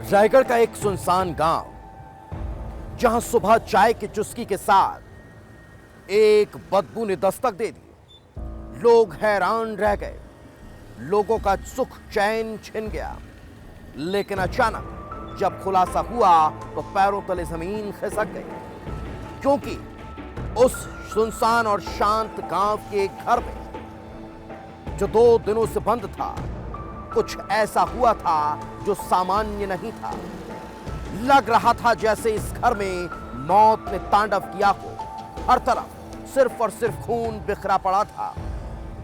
रायगढ़ का एक सुनसान गांव, जहां सुबह चाय की चुस्की के साथ एक बदबू ने दस्तक दे दी। लोग हैरान रह गए, लोगों का सुख चैन छिन गया। लेकिन अचानक जब खुलासा हुआ तो पैरों तले जमीन खिसक गई, क्योंकि उस सुनसान और शांत गांव के एक घर में, जो 2 दिनों से बंद था, कुछ ऐसा हुआ था जो सामान्य नहीं था। लग रहा था जैसे इस घर में मौत ने तांडव किया हो। हर तरफ सिर्फ और सिर्फ खून बिखरा पड़ा था।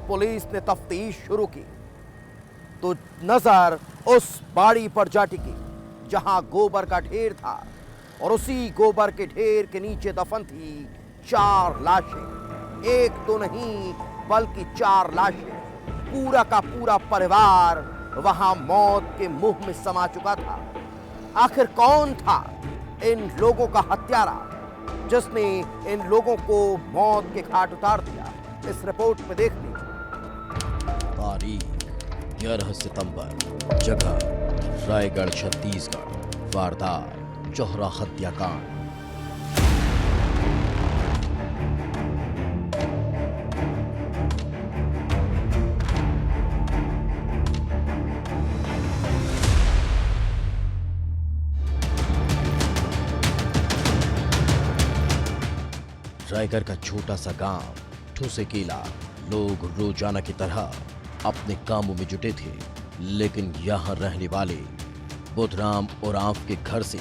पुलिस ने तफ्तीश शुरू की तो नजर उस बाड़ी पर जा टिकी जहां गोबर का ढेर था, और उसी गोबर के ढेर के नीचे दफन थी 4 लाशें। एक तो नहीं बल्कि 4 लाशें। पूरा का पूरा परिवार वहां मौत के मुंह में समा चुका था। आखिर कौन था इन लोगों का हत्यारा, जिसने इन लोगों को मौत के घाट उतार दिया? इस रिपोर्ट में देख लीजिए। तारीख 11 सितंबर, जगह रायगढ़ छत्तीसगढ़, वारदात चौहरा हत्याकांड। रायगढ़ का छोटा सा गांव ठूसेकेला। लोग रोजाना की तरह अपने कामों में जुटे थे, लेकिन यहाँ रहने वाले बुधराम उरांव के घर से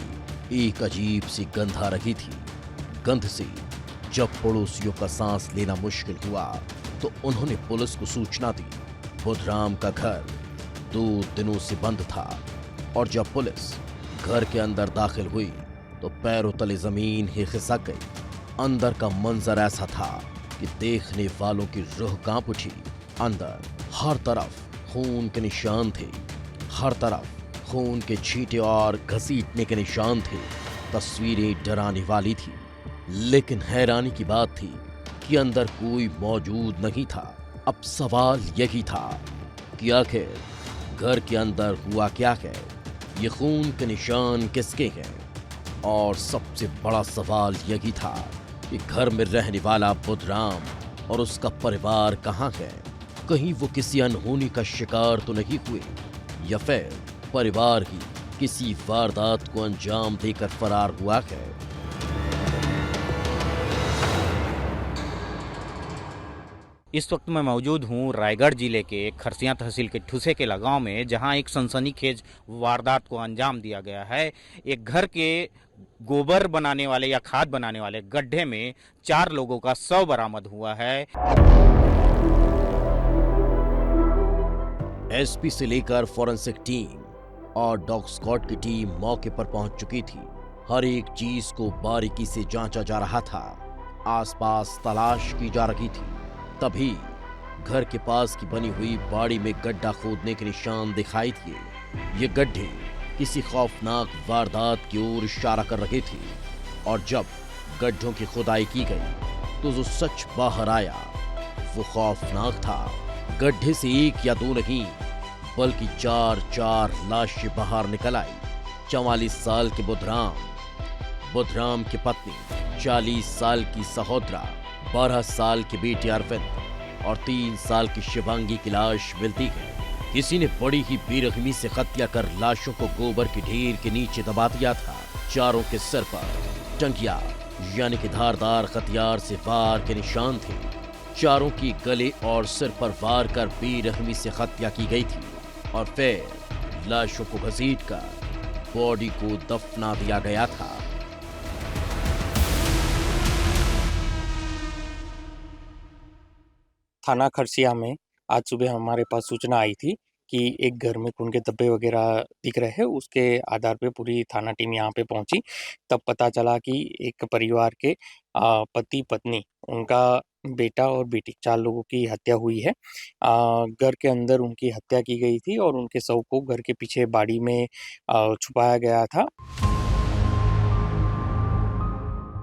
एक अजीब सी गंध आ रही थी। गंध से जब पड़ोसियों का सांस लेना मुश्किल हुआ तो उन्होंने पुलिस को सूचना दी। बुधराम का घर 2 दिनों से बंद था, और जब पुलिस घर के अंदर दाखिल हुई तो पैरों तले जमीन ही खिसक गई। अंदर का मंजर ऐसा था कि देखने वालों की रूह कांप उठी। अंदर हर तरफ खून के निशान थे, हर तरफ खून के छींटे और घसीटने के निशान थे। तस्वीरें डराने वाली थी, लेकिन हैरानी की बात थी कि अंदर कोई मौजूद नहीं था। अब सवाल यही था कि आखिर घर के अंदर हुआ क्या है, ये खून के निशान किसके हैं? और सबसे बड़ा सवाल यही था कि घर में रहने वाला बुधराम और उसका परिवार कहाँ है? कहीं वो किसी अनहोनी का शिकार तो नहीं हुए, या फिर परिवार ही किसी वारदात को अंजाम देकर फरार हुआ है? इस वक्त मैं मौजूद हूँ रायगढ़ जिले के खरसिया तहसील के ठूसेकेला गांव में, जहां एक सनसनीखेज वारदात को अंजाम दिया गया है। एक घर के गोबर बनाने वाले या खाद बनाने वाले गड्ढे में 4 लोगों का शव बरामद हुआ है। एसपी से लेकर फॉरेंसिक टीम और डॉग स्क्वाड की टीम मौके पर पहुंच चुकी थी। हर एक चीज को बारीकी से जांचा जा रहा था, आसपास तलाश की जा रही थी। तभी घर के पास की बनी हुई बाड़ी में गड्ढा खोदने के निशान दिखाई दिए। ये गड्ढे किसी खौफनाक वारदात की ओर इशारा कर रहे थे, और जब गड्ढों की खुदाई की गई तो जो सच बाहर आया वो खौफनाक था। गड्ढे से 1 या 2 नहीं बल्कि 4 लाशें बाहर निकल आई। 44 साल के बुधराम की पत्नी, 40 साल की सहोदरा, 12 साल की बेटी अरविंद और 3 साल की शिवांगी की लाश मिलती है। किसी ने बड़ी ही बेरहमी से हत्या कर लाशों को गोबर के ढेर के नीचे दबा दिया था। चारों के सिर पर टंकिया यानी कि धारदार हथियार से वार के निशान थे। चारों की गले और सिर पर वार कर बेरहमी से हत्या की गई थी, और फिर लाशों को घसीटकर बॉडी को दफना दिया गया था। थाना खरसिया में आज सुबह हमारे पास सूचना आई थी कि एक घर में खून के धब्बे वगैरह दिख रहे हैं। उसके आधार पे पूरी थाना टीम यहाँ पे पहुंची। तब पता चला कि एक परिवार के पति पत्नी, उनका बेटा और बेटी, 4 लोगों की हत्या हुई है। घर के अंदर उनकी हत्या की गई थी और उनके शव को घर के पीछे बाड़ी में छुपाया गया था।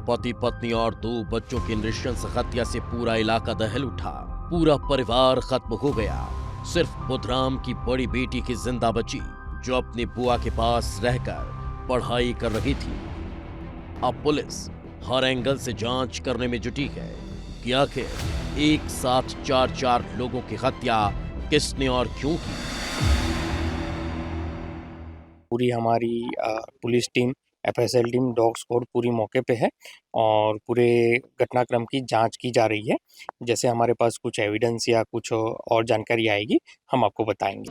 पति पत्नी और 2 बच्चों की नृशंस हत्या से पूरा इलाका दहल उठा। पूरा परिवार खत्म हो गया। सिर्फ बुधराम की बड़ी बेटी की जिंदा बची। जो अपनी बुआ के पास रहकर पढ़ाई कर रही थी। अब पुलिस हर एंगल से जांच करने में जुटी है कि आखिर एक साथ 4 लोगों की हत्या किसने और क्यों की। पूरी हमारी police team, FSL team, dog squad पूरी मौके पे है और पूरे घटनाक्रम की जांच की जा रही है। जैसे हमारे पास कुछ एविडेंस या कुछ और जानकारी आएगी, हम आपको बताएंगे।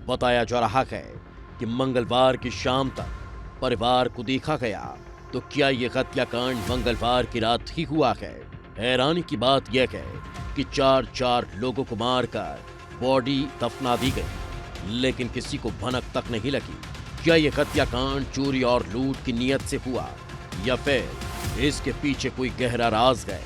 बताया जा रहा है कि मंगलवार की शाम तक परिवार को देखा गया, तो क्या ये हत्याकांड मंगलवार की रात ही हुआ है? हैरानी की बात यह है कि 4 लोगों को मारकर बॉडी दफना दी गई, लेकिन किसी को भनक तक नहीं लगी। क्या ये हत्याकांड चोरी और लूट की नीयत से हुआ या फिर इसके पीछे कोई गहरा राज है?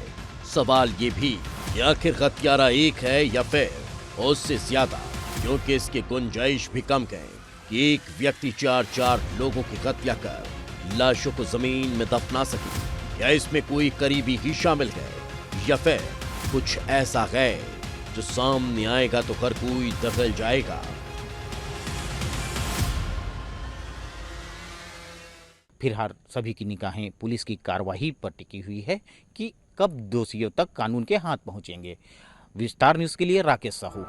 सवाल ये भी कि आखिर हत्यारा एक है या फिर उससे ज्यादा, क्योंकि इसकी गुंजाइश भी कम है कि एक व्यक्ति 4 लोगों की हत्या कर लाशों को जमीन में दफना सके। क्या इसमें कोई करीबी ही शामिल है या फिर कुछ ऐसा है जो सामने आएगा तो हर कोई दखल जाएगा? फिलहाल सभी की निगाहें पुलिस की कार्रवाई पर टिकी हुई है कि कब दोषियों तक कानून के हाथ पहुंचेंगे। विस्तार न्यूज के लिए राकेश साहू।